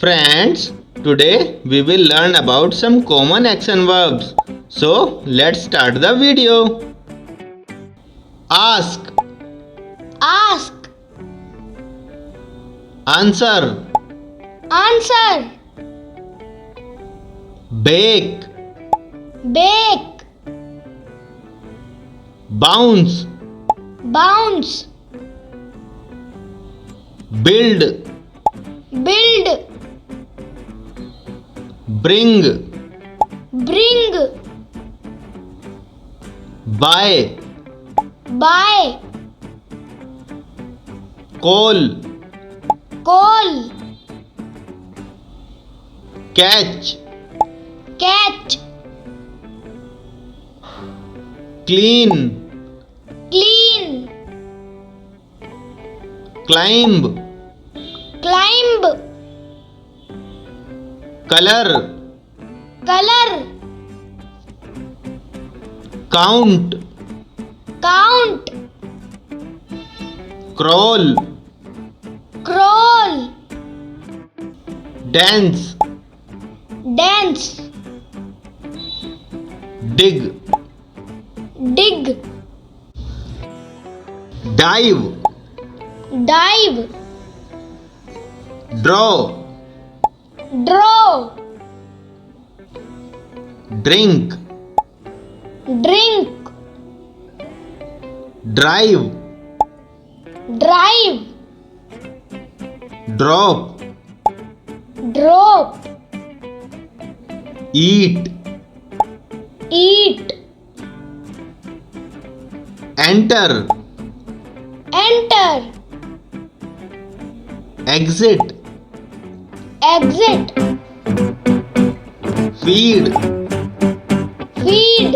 Friends, today we will learn about some common action verbs. So, let's start the video. Ask, Ask, answer, answer, bake, bake, bounce, bounce, build, build, bring, bring, buy, buy, call, call, catch, catch, clean, clean, climb, climb, color, color, count, count, crawl, crawl, dance, dance, dig, dig, dive, dive, draw, draw, drink, drink, drive, drive, drop, drop, eat, eat, enter, enter, exit, exit, feed, feed,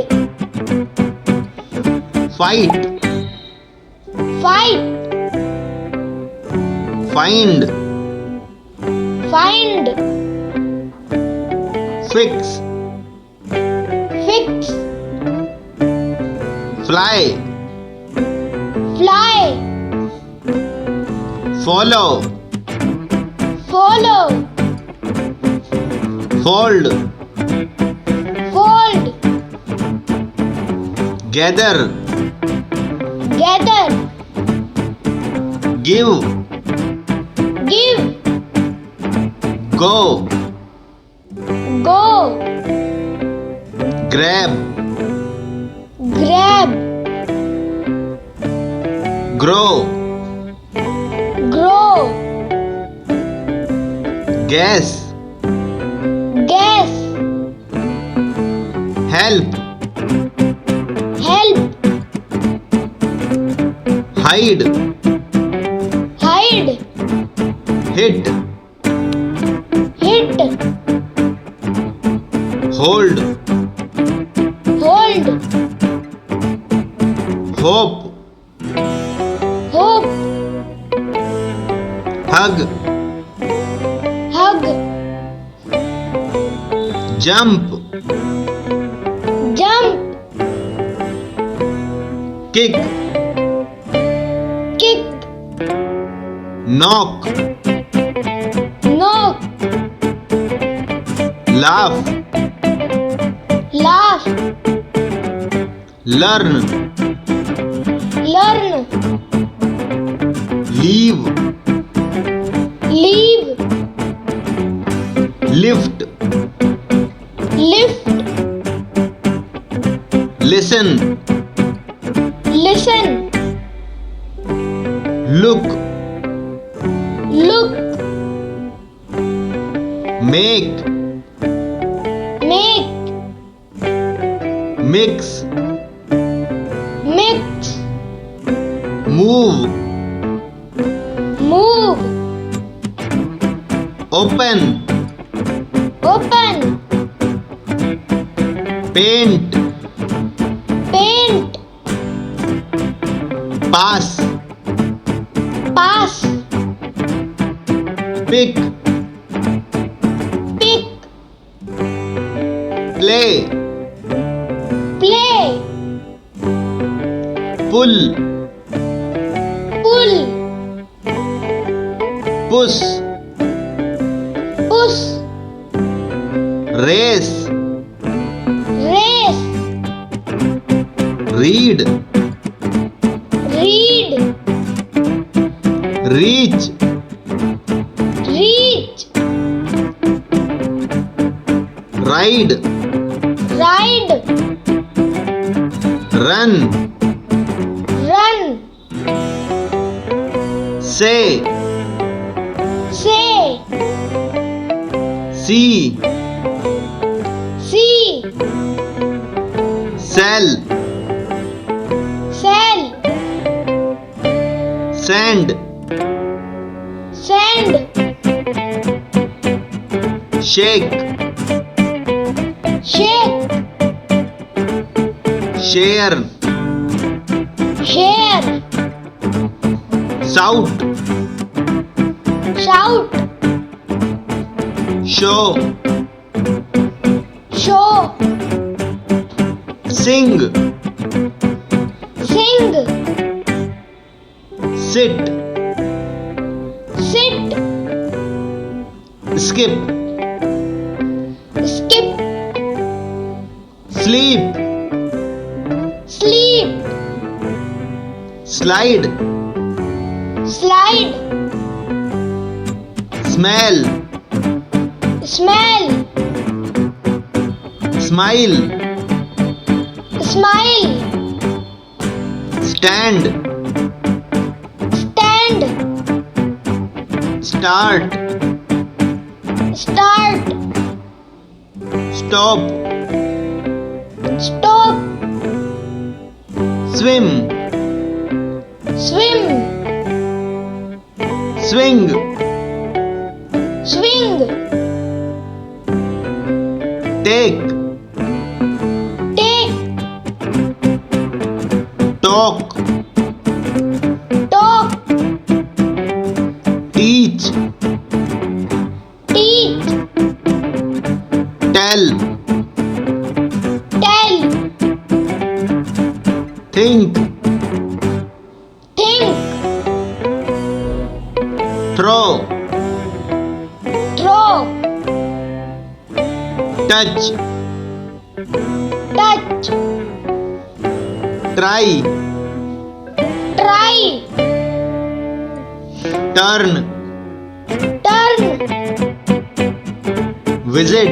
fight, fight, find, find, fix, fix, fly, fly, follow, follow, fold, fold, gather, gather, give, give, go, go, grab, grab, grow, grow, guess, guess, help, help, hide, hide, hit, hit, hold, hold, hope, hope, hug, hug, jump, jump, kick, kick, knock, knock, laugh, laugh, learn, learn, leave, leave, lift, lift, listen, listen, look, look, make, make, mix, mix, move, move, open, open, paint, paint, pass, pass, pick, pick, play, play, pull, pull, push, push, Goose. Race. Race. Read. Read. Reach. Reach. Ride. Ride. Run. Run. Say. Say. See. See. Sell. Sell. Send. Send. Shake. Shake. Share. Share. Shout. Shout. Show. Show. Sing. Sing. Sit. Sit. Skip. Skip. Sleep. Sleep. Slide. Slide. Smell. Smell. Smile. Smile. Stand. Stand. Start. Start. Stop. Stop. Swim. Swim. Swing. Swing. Take. Take. Talk. Talk. Teach. Teach. Tell. Tell. Think. Think. Throw. Throw. Touch. Touch. Try. Try. Turn. Turn. Visit.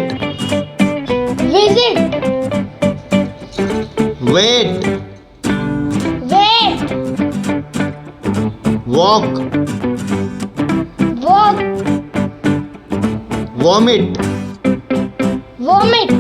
Visit. Wait. Wait. Walk. Walk. Vomit. Vomit.